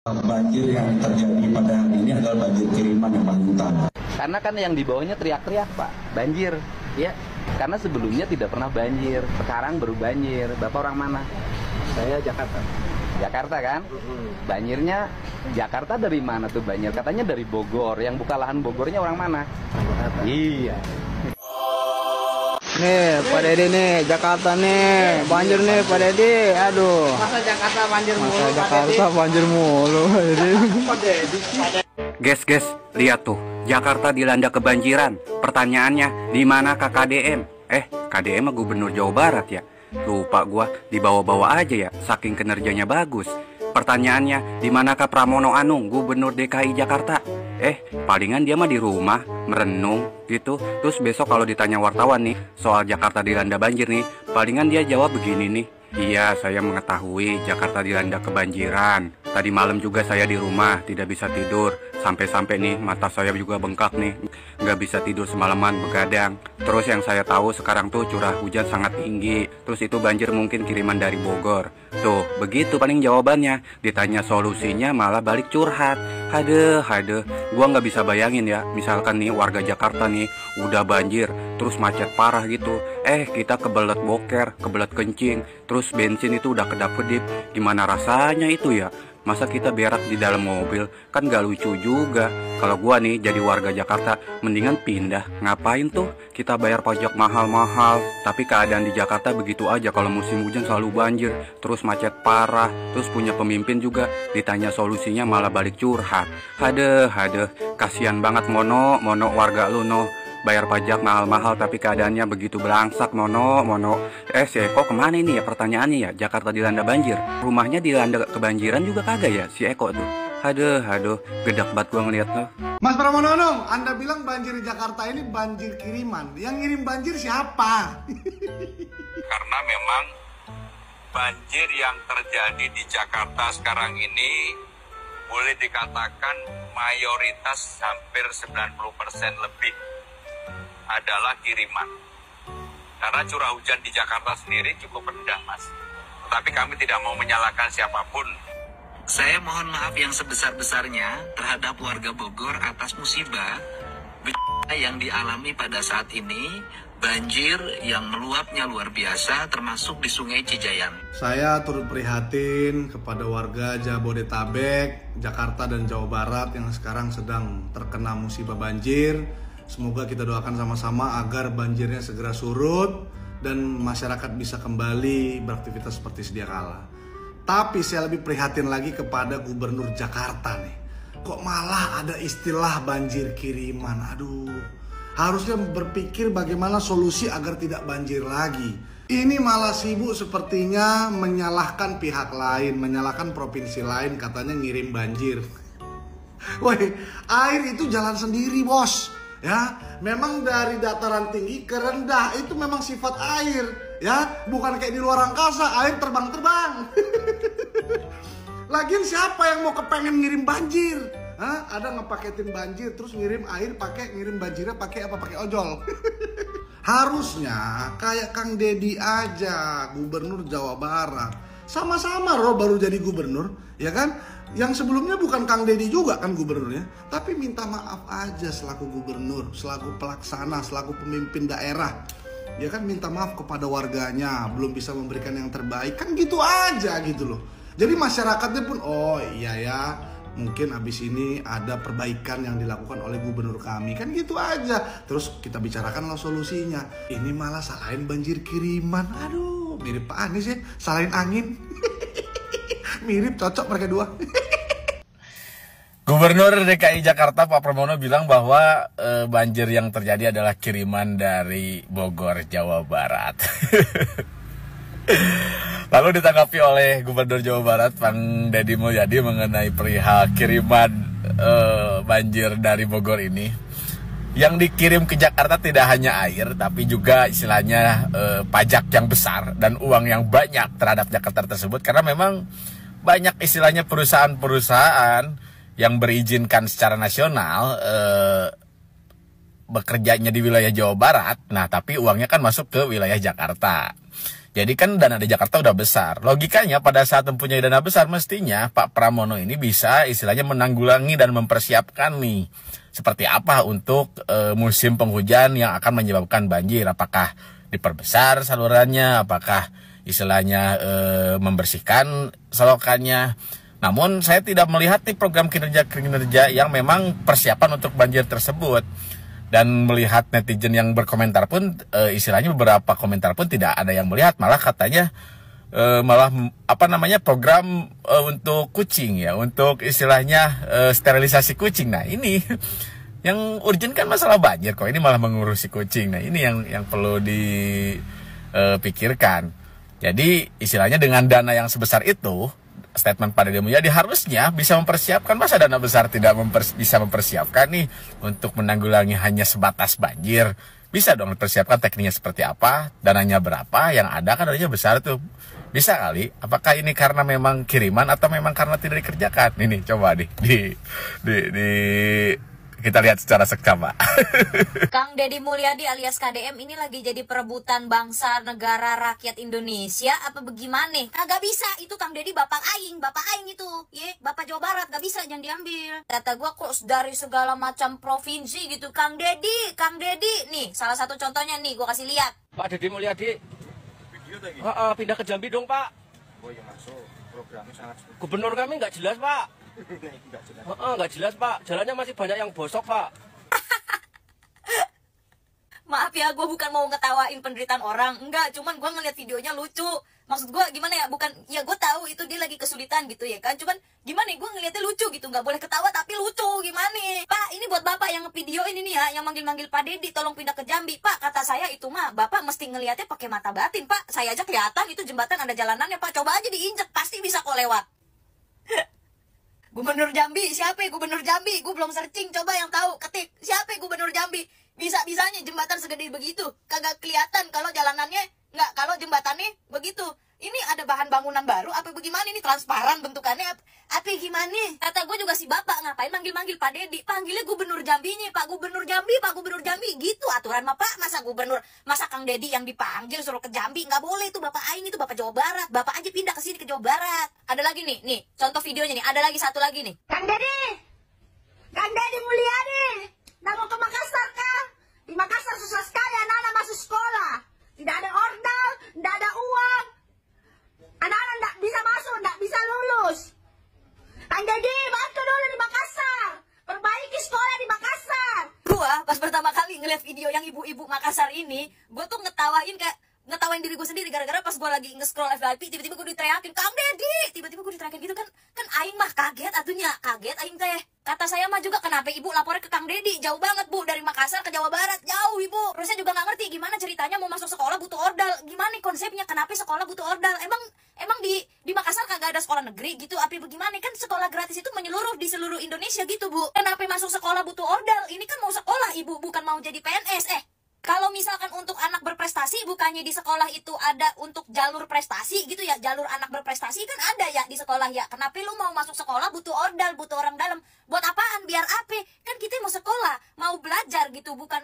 Banjir yang terjadi pada hari ini adalah banjir kiriman yang paling utama. Karena kan yang di bawahnya teriak-teriak, Pak, banjir. Ya, karena sebelumnya tidak pernah banjir, sekarang baru banjir. Bapak orang mana? Saya Jakarta. Jakarta kan? Banjirnya Jakarta dari mana tuh banjir? Katanya dari Bogor. Yang buka lahan Bogornya orang mana? Iya. Nih, Pak Dedi nih, Jakarta nih, banjir nih, Pak Dedi. Aduh. Masa Jakarta banjir mulu, Masa Jakarta banjir mulu, Pak Dedi. Guys, lihat tuh, Jakarta dilanda kebanjiran. Pertanyaannya, di mana KDM? KDM mah Gubernur Jawa Barat ya. Lupa gua, dibawa-bawa aja ya, saking kinerjanya bagus. Pertanyaannya, di manakah Pramono Anung, Gubernur DKI Jakarta? Palingan dia mah di rumah, merenung gitu. Terus besok kalau ditanya wartawan nih, soal Jakarta dilanda banjir nih, palingan dia jawab begini nih. Iya, saya mengetahui Jakarta dilanda kebanjiran. Tadi malam juga saya di rumah, tidak bisa tidur. Sampai-sampai nih, mata saya juga bengkak nih. Nggak bisa tidur semalaman, begadang. Terus yang saya tahu sekarang tuh curah hujan sangat tinggi. Terus itu banjir mungkin kiriman dari Bogor. Tuh, begitu paling jawabannya. Ditanya solusinya malah balik curhat. Haduh, gua nggak bisa bayangin ya. Misalkan nih warga Jakarta nih, udah banjir, terus macet parah gitu. Kita kebelet boker, kebelet kencing, terus bensin itu udah kedap-kedip. Gimana rasanya itu ya? Masa kita berak di dalam mobil? Kan gak lucu juga. Kalau gua nih jadi warga Jakarta, mendingan pindah. Ngapain tuh kita bayar pajak mahal-mahal? Tapi keadaan di Jakarta begitu aja. Kalau musim hujan selalu banjir, terus macet parah, terus punya pemimpin juga, ditanya solusinya malah balik curhat. Haduh, kasihan banget Mono warga lu no. Bayar pajak mahal-mahal tapi keadaannya begitu belangsak Mono. Si Eko kemana ini ya pertanyaannya ya? Jakarta dilanda banjir, rumahnya dilanda kebanjiran juga kagak ya si Eko tuh? Haduh, gedak banget gua ngeliat lo. Mas Pramono, Anda bilang banjir di Jakarta ini banjir kiriman. Yang ngirim banjir siapa? Karena memang banjir yang terjadi di Jakarta sekarang ini boleh dikatakan mayoritas hampir 90% lebih adalah kiriman. Karena curah hujan di Jakarta sendiri cukup rendah, Mas. Tetapi kami tidak mau menyalahkan siapapun. Saya mohon maaf yang sebesar-besarnya terhadap warga Bogor atas musibah yang dialami pada saat ini, banjir yang meluapnya luar biasa termasuk di Sungai Cijayan. Saya turut prihatin kepada warga Jabodetabek, Jakarta dan Jawa Barat yang sekarang sedang terkena musibah banjir. Semoga kita doakan sama-sama agar banjirnya segera surut dan masyarakat bisa kembali beraktivitas seperti sedia kala. Tapi saya lebih prihatin lagi kepada Gubernur Jakarta nih. Kok malah ada istilah banjir kiriman? Aduh, harusnya berpikir bagaimana solusi agar tidak banjir lagi. Ini malah sibuk sepertinya menyalahkan pihak lain, menyalahkan provinsi lain, katanya ngirim banjir. Woi, air itu jalan sendiri, bos. Ya, memang dari dataran tinggi ke rendah itu memang sifat air, ya, bukan kayak di luar angkasa air terbang-terbang. Lagian siapa yang mau kepengen ngirim banjir? Ada ngepaketin banjir terus ngirim air ngirim banjirnya pakai apa? Pakai ojol. Harusnya kayak Kang Dedi aja, Gubernur Jawa Barat. Sama-sama baru jadi gubernur, ya kan? Yang sebelumnya bukan Kang Dedi juga kan gubernurnya, tapi minta maaf aja selaku gubernur, selaku pelaksana, selaku pemimpin daerah. Ya kan minta maaf kepada warganya, belum bisa memberikan yang terbaik, kan gitu aja gitu loh. Jadi masyarakatnya pun, oh iya ya, mungkin abis ini ada perbaikan yang dilakukan oleh gubernur kami, kan gitu aja. Terus kita bicarakanlah solusinya. Ini malah salahin banjir kiriman. Aduh, mirip Pak Anies ya, salahin angin. Mirip, cocok mereka dua. Gubernur DKI Jakarta Pak Pramono bilang bahwa banjir yang terjadi adalah kiriman dari Bogor, Jawa Barat. Lalu ditanggapi oleh Gubernur Jawa Barat Bang Deddy Mulyadi mengenai perihal kiriman banjir dari Bogor ini. Yang dikirim ke Jakarta tidak hanya air, tapi juga istilahnya pajak yang besar dan uang yang banyak terhadap Jakarta tersebut. Karena memang banyak istilahnya perusahaan-perusahaan yang berizinkan secara nasional bekerjanya di wilayah Jawa Barat. Nah, tapi uangnya kan masuk ke wilayah Jakarta. Jadi kan dana di Jakarta udah besar. Logikanya pada saat mempunyai dana besar mestinya Pak Pramono ini bisa istilahnya menanggulangi dan mempersiapkan nih seperti apa untuk musim penghujan yang akan menyebabkan banjir. Apakah diperbesar salurannya, apakah istilahnya membersihkan selokannya. Namun saya tidak melihat nih program kinerja yang memang persiapan untuk banjir tersebut. Dan melihat netizen yang berkomentar pun, istilahnya beberapa komentar pun tidak ada yang melihat, malah katanya malah program untuk kucing ya, untuk istilahnya sterilisasi kucing. Nah ini yang urgent kan masalah banjir, kok ini malah mengurusi kucing. Nah ini yang perlu dipikirkan. Jadi istilahnya dengan dana yang sebesar itu, statement Pak Deddy Mulyadi harusnya bisa mempersiapkan. Masa dana besar tidak bisa mempersiapkan nih untuk menanggulangi hanya sebatas banjir? Bisa dong dipersiapkan tekniknya seperti apa, dananya berapa, yang ada kan dananya besar tuh. Bisa kali. Apakah ini karena memang kiriman atau memang karena tidak dikerjakan? Ini coba kita lihat secara seksama. Kang Deddy Mulyadi alias KDM ini lagi jadi perebutan bangsa negara rakyat Indonesia apa bagaimana? Gak bisa, itu Kang Deddy bapak aing itu, bapak Jawa Barat, gak bisa, jangan diambil. Kata gua kok dari segala macam provinsi gitu, Kang Deddy, nih salah satu contohnya nih, gua kasih lihat. Pak Deddy Mulyadi, pindah ke Jambi dong Pak. Oh ya masuk, programnya sangat. Gubernur kami nggak jelas Pak. Nggak jelas Pak, jalannya masih banyak yang bosok Pak. Maaf ya, gue bukan mau ngetawain penderitaan orang, enggak, cuman gue ngeliat videonya lucu. Maksud gue gimana ya, bukan, ya gue tahu itu dia lagi kesulitan gitu ya kan, cuman gimana ya, gue ngeliatnya lucu gitu, nggak boleh ketawa tapi lucu, gimana? Pak, ini buat bapak yang video ini nih ya, yang manggil-manggil Pak Deddy, tolong pindah ke Jambi. Pak, kata saya itu mah, bapak mesti ngeliatnya pakai mata batin Pak. Saya aja kelihatan itu jembatan ada jalanannya Pak, coba aja diinjek, pasti bisa kok lewat. Gubernur Jambi, siapa ya Gubernur Jambi? Gue belum searching, coba yang tahu ketik siapa ya Gubernur Jambi. Bisa-bisanya jembatan segede begitu, kagak kelihatan kalau jalanannya, nggak, kalau jembatannya begitu. Ini ada bahan bangunan baru apa bagaimana, ini transparan bentukannya apa gimana? Kata gue juga si bapak ngapain manggil-manggil Pak Deddy, panggilnya Gubernur Jambinya, Pak Gubernur Jambi gitu aturan mah Pak. Masa Kang Deddy yang dipanggil suruh ke Jambi, nggak boleh, itu bapak aing, itu bapak Jawa Barat, bapak aja pindah ke sini ke Jawa Barat. Ada lagi nih contoh videonya nih, ada lagi satu lagi nih. Kang Deddy Mulyadi, nggak mau ke Makassar kah? Di Makassar susah sekali anak-anak masuk sekolah, tidak ada ordal, tidak ada uang. Anak-anak nggak bisa masuk, nggak bisa lulus. Kang Deddy, bantu dulu di Makassar, perbaiki sekolah di Makassar. Gua pas pertama kali ngeliat video yang ibu-ibu Makassar ini, gua tuh ngetawain diri gue sendiri, gara-gara pas gue lagi nge-scroll FYP, tiba-tiba gue diteriakin Kang Deddy, tiba-tiba gue diteriakin gitu kan aing mah kaget aing teh. Kata saya mah juga, kenapa ibu lapornya ke Kang Deddy, jauh banget Bu, dari Makassar ke Jawa Barat, jauh ibu. Terus saya juga nggak ngerti gimana ceritanya mau masuk sekolah butuh ordal, gimana konsepnya, kenapa sekolah butuh ordal, emang di Makassar kagak ada sekolah negeri gitu, apa bagaimana? Kan sekolah gratis itu menyeluruh di seluruh Indonesia gitu Bu, kenapa masuk sekolah butuh ordal? Ini kan mau sekolah ibu, bukan mau jadi PNS. Kalau misalkan untuk anak berprestasi, bukannya di sekolah itu ada untuk jalur prestasi gitu ya, jalur anak berprestasi kan ada ya di sekolah ya. Kenapa lu mau masuk sekolah butuh ordal, butuh orang dalam? Buat apaan? Biar apa? Kan kita mau sekolah, mau belajar gitu, bukan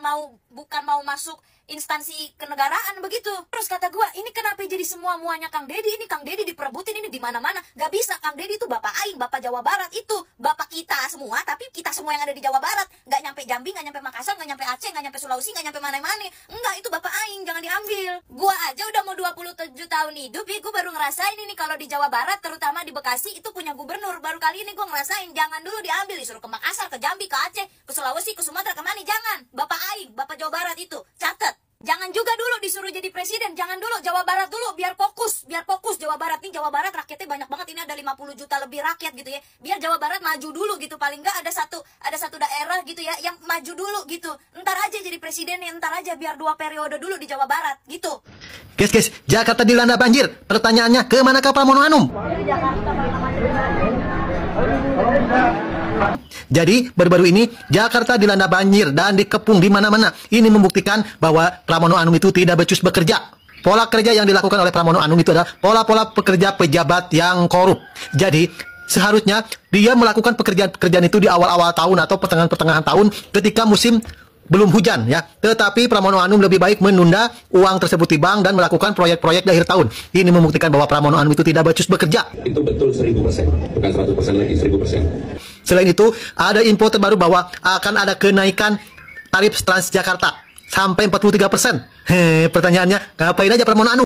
mau masuk instansi kenegaraan begitu. Terus kata gua, ini kenapa jadi muanya Kang Deddy? Ini Kang Deddy diperebutin ini di mana-mana. Gak bisa, Kang Deddy itu bapak aing, bapak Jawa Barat itu, bapak kita semua, tapi kita semua yang ada di Jawa Barat. Gak nyampe Jambi, gak nyampe Makassar, gak nyampe Aceh, gak nyampe Sulawesi, gak nyampe mana-mana. Enggak, itu bapak aing, jangan diambil. Gua aja udah mau 27 tahun hidup, gua baru ngerasain ini kalau di Jawa Barat, terutama di Bekasi itu punya gubernur. Baru kali ini gua ngerasain, jangan dulu diambil, disuruh ke Makassar, ke Jambi, ke Aceh, ke Sulawesi, ke Sumatera, kemana, jangan. Bapak aing, bapak Jawa Barat itu, catat. Jangan juga dulu disuruh jadi presiden, jangan dulu, Jawa Barat dulu, biar fokus Jawa Barat nih. Jawa Barat rakyatnya banyak banget, ini ada 50 juta lebih rakyat gitu ya, biar Jawa Barat maju dulu gitu, paling nggak ada satu daerah gitu ya yang maju dulu gitu, ntar aja jadi presidennya, ntar aja, biar 2 periode dulu di Jawa Barat gitu. Guys, Jakarta dilanda banjir, pertanyaannya kemanakah Pramono Anum? Jadi baru-baru ini Jakarta dilanda banjir dan dikepung di mana-mana. Ini membuktikan bahwa Pramono Anum itu tidak becus bekerja. Pola kerja yang dilakukan oleh Pramono Anum itu adalah pola-pola pekerja pejabat yang korup. Jadi seharusnya dia melakukan pekerjaan-pekerjaan itu di awal-awal tahun atau pertengahan-pertengahan tahun ketika musim belum hujan ya. Tetapi Pramono Anung lebih baik menunda uang tersebut di bank dan melakukan proyek-proyek di akhir tahun. Ini membuktikan bahwa Pramono Anung itu tidak becus bekerja. Itu betul 1000%, bukan 100% lagi, 1000%. Selain itu, ada info terbaru bahwa akan ada kenaikan tarif Transjakarta sampai 43%. Pertanyaannya, ngapain aja Pramono Anung?